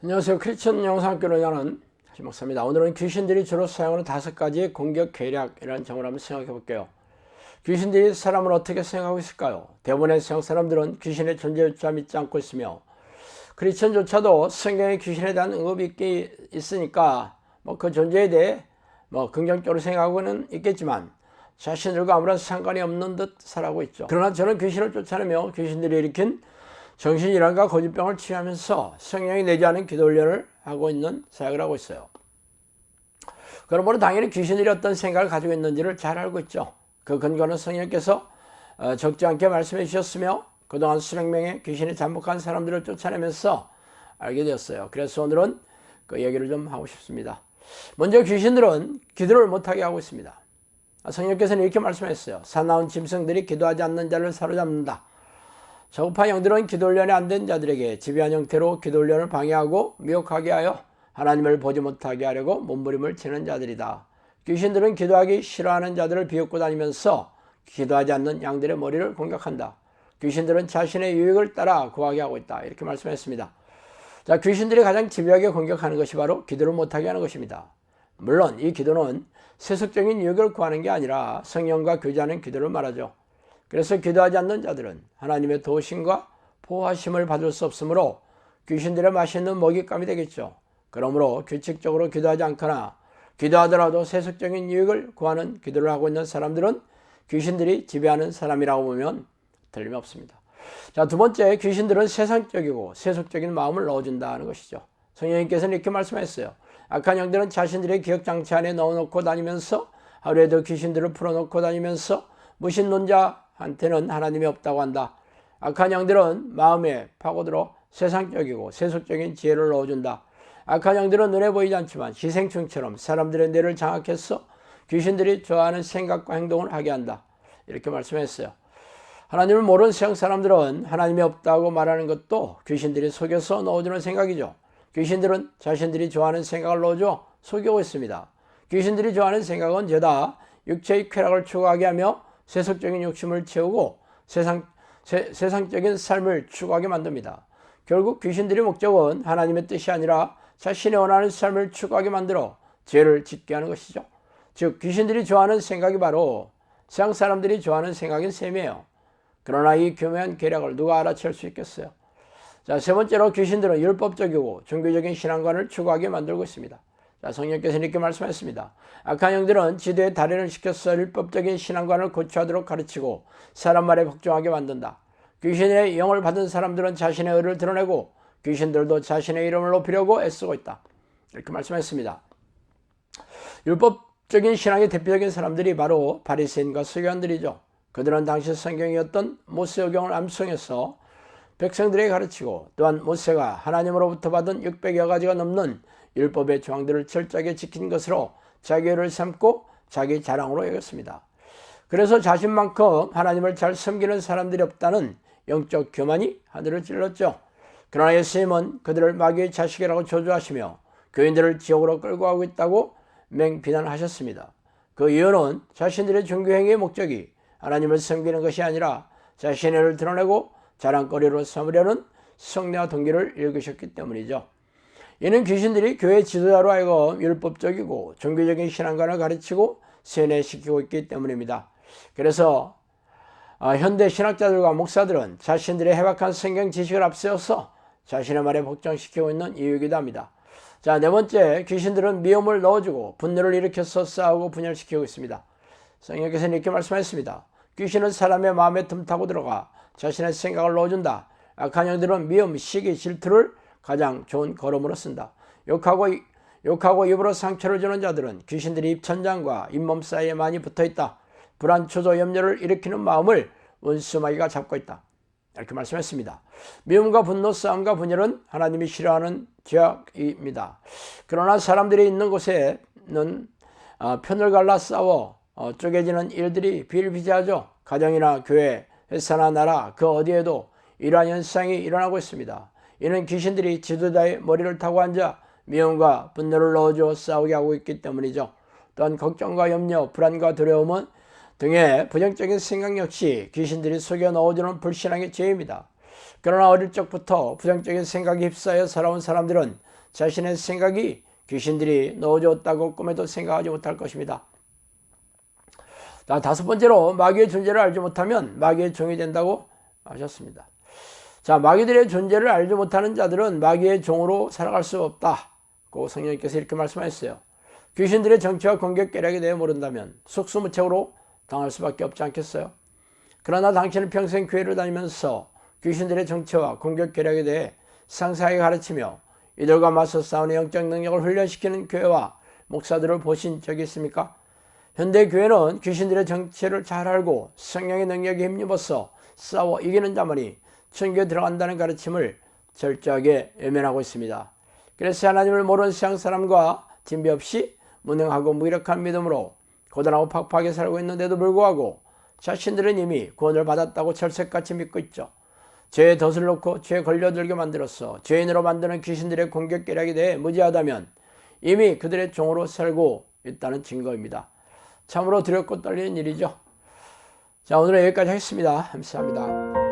안녕하세요. 크리스천 영상학교를 여는 목사입니다. 오늘은 귀신들이 주로 사용하는 5가지의 공격 계략이라는 점을 한번 생각해 볼게요. 귀신들이 사람을 어떻게 생각하고 있을까요? 대부분의 서양 사람들은 귀신의 존재조차 믿지 않고 있으며 크리스천조차도 성경에 귀신에 대한 언급이 있으니까 그 존재에 대해 긍정적으로 생각하고는 있겠지만 자신들과 아무런 상관이 없는 듯 살아가고 있죠. 그러나 저는 귀신을 쫓아내며 귀신들이 일으킨 정신질환과 고집병을 치유하면서 성령이 내지 않은 기도 훈련을 하고 있는 사역을 하고 있어요. 그러므로 당연히 귀신들이 어떤 생각을 가지고 있는지를 잘 알고 있죠. 그 근거는 성령께서 적지 않게 말씀해 주셨으며 그동안 수백 명의 귀신이 잠복한 사람들을 쫓아내면서 알게 되었어요. 그래서 오늘은 그 얘기를 좀 하고 싶습니다. 먼저 귀신들은 기도를 못하게 하고 있습니다. 성령께서는 이렇게 말씀하셨어요. 사나운 짐승들이 기도하지 않는 자를 사로잡는다. 저급한 영들은 기도훈련이 안 된 자들에게 집요한 형태로 기도훈련을 방해하고 미혹하게 하여 하나님을 보지 못하게 하려고 몸부림을 치는 자들이다. 귀신들은 기도하기 싫어하는 자들을 비웃고 다니면서 기도하지 않는 양들의 머리를 공격한다. 귀신들은 자신의 유익을 따라 구하게 하고 있다. 이렇게 말씀했습니다. 자, 귀신들이 가장 집요하게 공격하는 것이 바로 기도를 못하게 하는 것입니다. 물론 이 기도는 세속적인 유익을 구하는 게 아니라 성령과 교제하는 기도를 말하죠. 그래서 기도하지 않는 자들은 하나님의 도우심과 보호하심을 받을 수 없으므로 귀신들의 맛있는 먹잇감이 되겠죠. 그러므로 규칙적으로 기도하지 않거나 기도하더라도 세속적인 유익을 구하는 기도를 하고 있는 사람들은 귀신들이 지배하는 사람이라고 보면 틀림없습니다. 자, 두 번째, 귀신들은 세상적이고 세속적인 마음을 넣어준다는 것이죠. 성령님께서는 이렇게 말씀하셨어요. 악한 영들은 자신들의 기억장치 안에 넣어놓고 다니면서 하루에도 귀신들을 풀어놓고 다니면서 무신론자한테는 하나님이 없다고 한다. 악한 영들은 마음에 파고들어 세상적이고 세속적인 지혜를 넣어준다. 악한 영들은 눈에 보이지 않지만 기생충처럼 사람들의 뇌를 장악해서 귀신들이 좋아하는 생각과 행동을 하게 한다. 이렇게 말씀했어요. 하나님을 모르는 세상 사람들은 하나님이 없다고 말하는 것도 귀신들이 속여서 넣어주는 생각이죠. 귀신들은 자신들이 좋아하는 생각을 넣어줘 속이고 있습니다. 귀신들이 좋아하는 생각은 죄다 육체의 쾌락을 추구하게 하며 세속적인 욕심을 채우고 세상적인 삶을 추구하게 만듭니다. 결국 귀신들의 목적은 하나님의 뜻이 아니라 자신이 원하는 삶을 추구하게 만들어 죄를 짓게 하는 것이죠. 즉 귀신들이 좋아하는 생각이 바로 세상 사람들이 좋아하는 생각인 셈이에요. 그러나 이 교묘한 계략을 누가 알아챌 수 있겠어요? 자, 세 번째로 귀신들은 율법적이고 종교적인 신앙관을 추구하게 만들고 있습니다. 자, 성령께서는 이렇게 말씀하셨습니다. 악한 영들은 지도에 달인을 시켜서 율법적인 신앙관을 고취하도록 가르치고 사람 말에 복종하게 만든다. 귀신의 영을 받은 사람들은 자신의 의를 드러내고 귀신들도 자신의 이름을 높이려고 애쓰고 있다. 이렇게 말씀했습니다. 율법적인 신앙의 대표적인 사람들이 바로 바리새인과 서기관들이죠. 그들은 당시 성경이었던 모세오경을 암송해서 백성들에게 가르치고 또한 모세가 하나님으로부터 받은 600여 가지가 넘는 율법의 조항들을 철저하게 지킨 것으로 자기 의를 삼고 자기 자랑으로 여겼습니다. 그래서 자신만큼 하나님을 잘 섬기는 사람들이 없다는 영적 교만이 하늘을 찔렀죠. 그러나 예수님은 그들을 마귀의 자식이라고 저주하시며 교인들을 지옥으로 끌고 가고 있다고 맹비난하셨습니다. 그 이유는 자신들의 종교행위의 목적이 하나님을 섬기는 것이 아니라 자신의 의를 드러내고 자랑거리로 삼으려는 성내와 동기를 읽으셨기 때문이죠. 이는 귀신들이 교회 지도자로 하여금 율법적이고 종교적인 신앙관을 가르치고 세뇌시키고 있기 때문입니다. 그래서 현대 신학자들과 목사들은 자신들의 해박한 성경 지식을 앞세워서 자신의 말에 복종시키고 있는 이유이기도 합니다. 자, 네 번째, 귀신들은 미움을 넣어주고 분노를 일으켜서 싸우고 분열시키고 있습니다. 성령께서는 이렇게 말씀하셨습니다. 귀신은 사람의 마음에 틈타고 들어가 자신의 생각을 넣어준다. 악한 영들은 미움, 시기, 질투를 가장 좋은 걸음으로 쓴다. 욕하고 입으로 상처를 주는 자들은 귀신들이 입천장과 잇몸 사이에 많이 붙어있다. 불안, 초조, 염려를 일으키는 마음을 원수마귀가 잡고 있다. 이렇게 말씀했습니다. 미움과 분노, 싸움과 분열은 하나님이 싫어하는 죄악입니다. 그러나 사람들이 있는 곳에는 편을 갈라 싸워 쪼개지는 일들이 비일비재하죠. 가정이나 교회, 회사나 나라 그 어디에도 이러한 현상이 일어나고 있습니다. 이는 귀신들이 지도자의 머리를 타고 앉아 미움과 분노를 넣어주어 싸우게 하고 있기 때문이죠. 또한 걱정과 염려, 불안과 두려움은 등의 부정적인 생각 역시 귀신들이 속여 넣어주는 불신앙의 죄입니다. 그러나 어릴 적부터 부정적인 생각에 휩싸여 살아온 사람들은 자신의 생각이 귀신들이 넣어줬다고 꿈에도 생각하지 못할 것입니다. 다섯 번째로 마귀의 존재를 알지 못하면 마귀의 종이 된다고 하셨습니다. 자, 마귀들의 존재를 알지 못하는 자들은 마귀의 종으로 살아갈 수 없다고 성령님께서 이렇게 말씀하셨어요. 귀신들의 정체와 공격 계략에 대해 모른다면 속수무책으로 당할 수밖에 없지 않겠어요? 그러나 당신은 평생 교회를 다니면서 귀신들의 정체와 공격 계략에 대해 상세하게 가르치며 이들과 맞서 싸우는 영적 능력을 훈련시키는 교회와 목사들을 보신 적이 있습니까? 현대 교회는 귀신들의 정체를 잘 알고 성령의 능력에 힘입어서 싸워 이기는 자만이 천국에 들어간다는 가르침을 철저하게 외면하고 있습니다. 그래서 하나님을 모르는 세상 사람과 진비 없이 무능하고 무기력한 믿음으로 고단하고 팍팍하게 살고 있는데도 불구하고 자신들은 이미 구원을 받았다고 철석같이 믿고 있죠. 죄에 덫을 놓고 죄에 걸려들게 만들어서 죄인으로 만드는 귀신들의 공격 계략에 대해 무지하다면 이미 그들의 종으로 살고 있다는 증거입니다. 참으로 두렵고 떨리는 일이죠. 자, 오늘은 여기까지 하겠습니다. 감사합니다.